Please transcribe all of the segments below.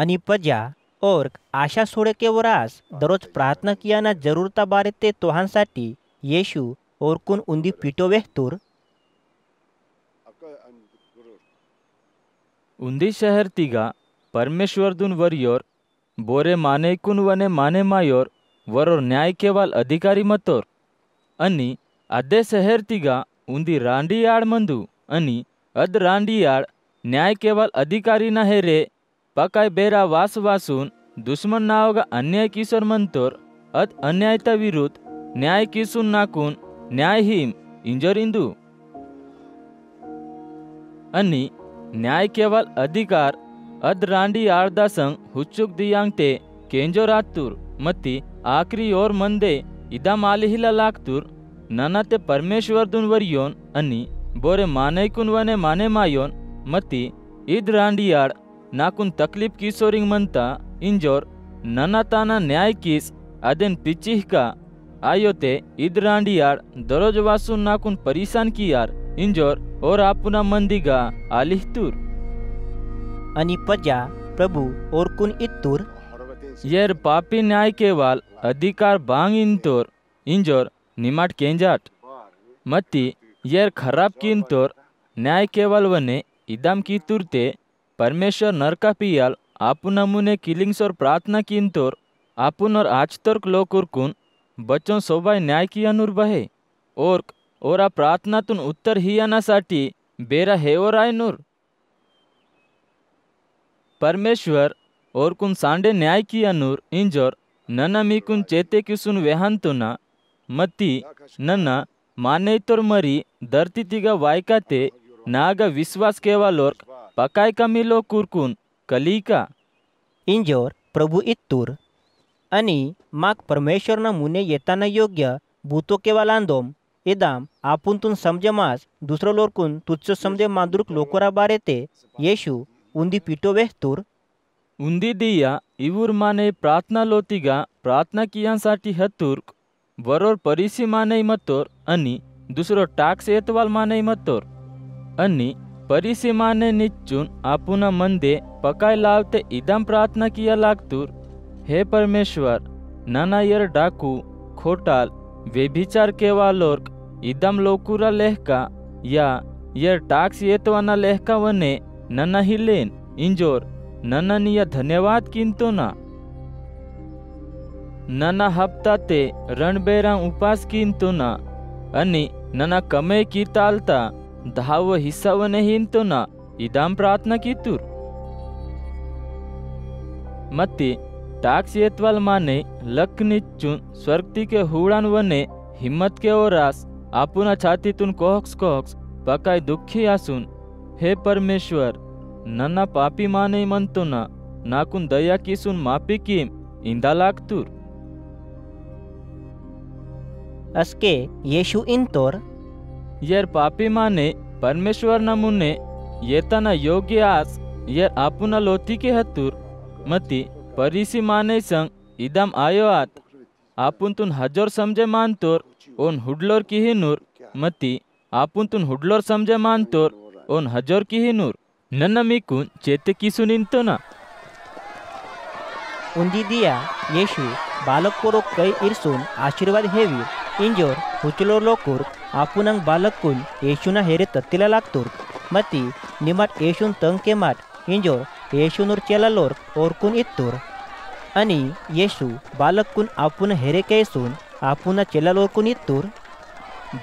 आणि प्रजा और आशा छोड़ के वरास दररोज प्रार्थना किया ना जरूरता बारे ते तोहांसाठी येशू और कुन उंदी पीटो वेहतुर उंदी शहर तिगा परमेश्वर दुन वरियोर बोरे माने कुन वने माने मायोर वरोर न्याय केवल अधिकारी मतोर अनि अदे शहर तिगा उंदी रांडी याड मंदू अनि अद रांडी याड न्याय केवल अधिकारी ना हेरे पकाय बेरा वास वासून दुश्मन नावगा अन्याय किसोर मंतोर अद अन्यायता विरुद्ध न्याय किसून नाकून न्याय हिम इंजोर इंदू अनि न्याय केवल अधिकार अद रांडी आर्दा संग हुच्चुक दियांगते केंजो रातुर मती आखरी और मंदे इदा मालिहिला लागतुर ननाते परमेश्वर दुन वरियोन अनि बोरे माने कुन वने माने मायोन मती इद रांडी आड़ नाकुन तकलीफ किसोरिंग मनता इंजोर ननाताना न्याय किस अदेन पिचिह का आयोते इद रांडी आड़ दरोज वासुन नाकुन परेशान कियार इंजोर और आपुना मंदिगा आलिहतुर आणि प्रजा प्रभु और कुन इत्तुर येर पापी न्याय केवल अधिकार बांग इंतोर इंजोर निमाट केंजाट मती येर खराब किंतोर न्याय केवल वने इदम की तुरते परमेश्वर नरका पियाल आपुना मुने किलिंगसोर प्रार्थना किंतोर आपुन और आचतोर्क लोकुरकुन बच्चों सोबाय न्याय की अनुर बहे और आ प्रार्थना तुन उत्तर हियानासाठी बेरा हेवर आय नूर परमेश्वर और कुन सांडे न्याय की अनुर इंजोर नना मी कुन चेते किसुन वेहांतुना मती नना माने तोर मरी धरती तिगा वायकाते नागा विश्वास केवालोर पकाय कमिलो कुरकुन कलीका इंजोर प्रभु इत्तुर आणि माग परमेश्वरना मुने येताना योग्य भूतो केवालांदोम इदाम आपुन समजे मास दुसरो लोरकुन तुच्छ समजे मांदुरुक लोकोरा बारे ते येशू उंदी पीटो वेहतुर उंदी दिया इवुर माने प्रार्थना लोतिगा प्रार्थना कियांसाठी हतुर्क वरोर परिसी माने मतोर अनि दुसरो टाक्स येतवाल माने मतोर अनि परिसी माने निच्चुन आपुना मंदे पकाय लावते इदम प्रार्थना किया लागतुर हे परमेश्वर नाना यर डाकू खोटाल व्यभिचार केवालोर्क इदम लोकुरा लेहका या यर टाक्स येतवाना लेहका वने नना हिलेन इंजोर नना निया धन्यवाद किंतो ना नना हप्ता ते रणबेरा उपास किंतो ना अनि नना कमे की तालता धाव हिस्सा वने हिंतो ना इदाम प्रार्थना कितुर मती टाक्स येतवाल माने लक निच्चुन स्वर्गती के हुड़ान वने हिम्मत के ओरास आपुना छातीतून कोहक्स पकाय दुःखी आसून हे परमेश्वर नना पापी माने म्हणतो ना नाकून दया किसून माफी किम इंदा लागतूर अस्के येशू इंतोर येर पापी माने परमेश्वर नमुने येताना योग्य आस येर आपुना लोती के हतूर मती परिसी माने संग इदम आयो आत आपुन तुन हजोर समझे मानतोर ओन हुडलोर की ही नूर मती आपुन तुन हुडलोर समझे मानतोर ओन हजोर की ही नूर नन्ना मीकून चेते किसून इंतो ना उंदी दिया येशू बालक कोरो कई इरसून आशीर्वाद हेवी इंजोर हुचलो लोकुर आपुनंग बालक कुल येशूना हेरे तत्तिला लागतोर मती निमाट येशून तंग के माट इंजोर येशूनूर चेला लोर और कुन इत्तोर अनि येशू बालक कुन आपुन हेरे कैसून आपुना चेला लोर कुन इत्तोर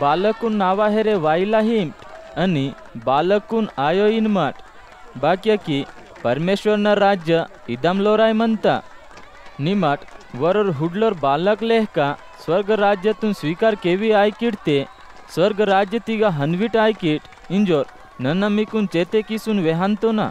बालकुन नावा हेरे वाईला हिम अनि बालकुन आयो इन माट बाक्य की परमेश्वर न राज्य इदम लोराय म्हणता निमाट वरोर हुडलोर बालक लेहका स्वर्ग राज्यातून स्वीकार केवी आयकिडते स्वर्ग राज्य तिगा हनवीट आयकिट इंजोर नन्ना मिकून चेते किसून वेहांतो ना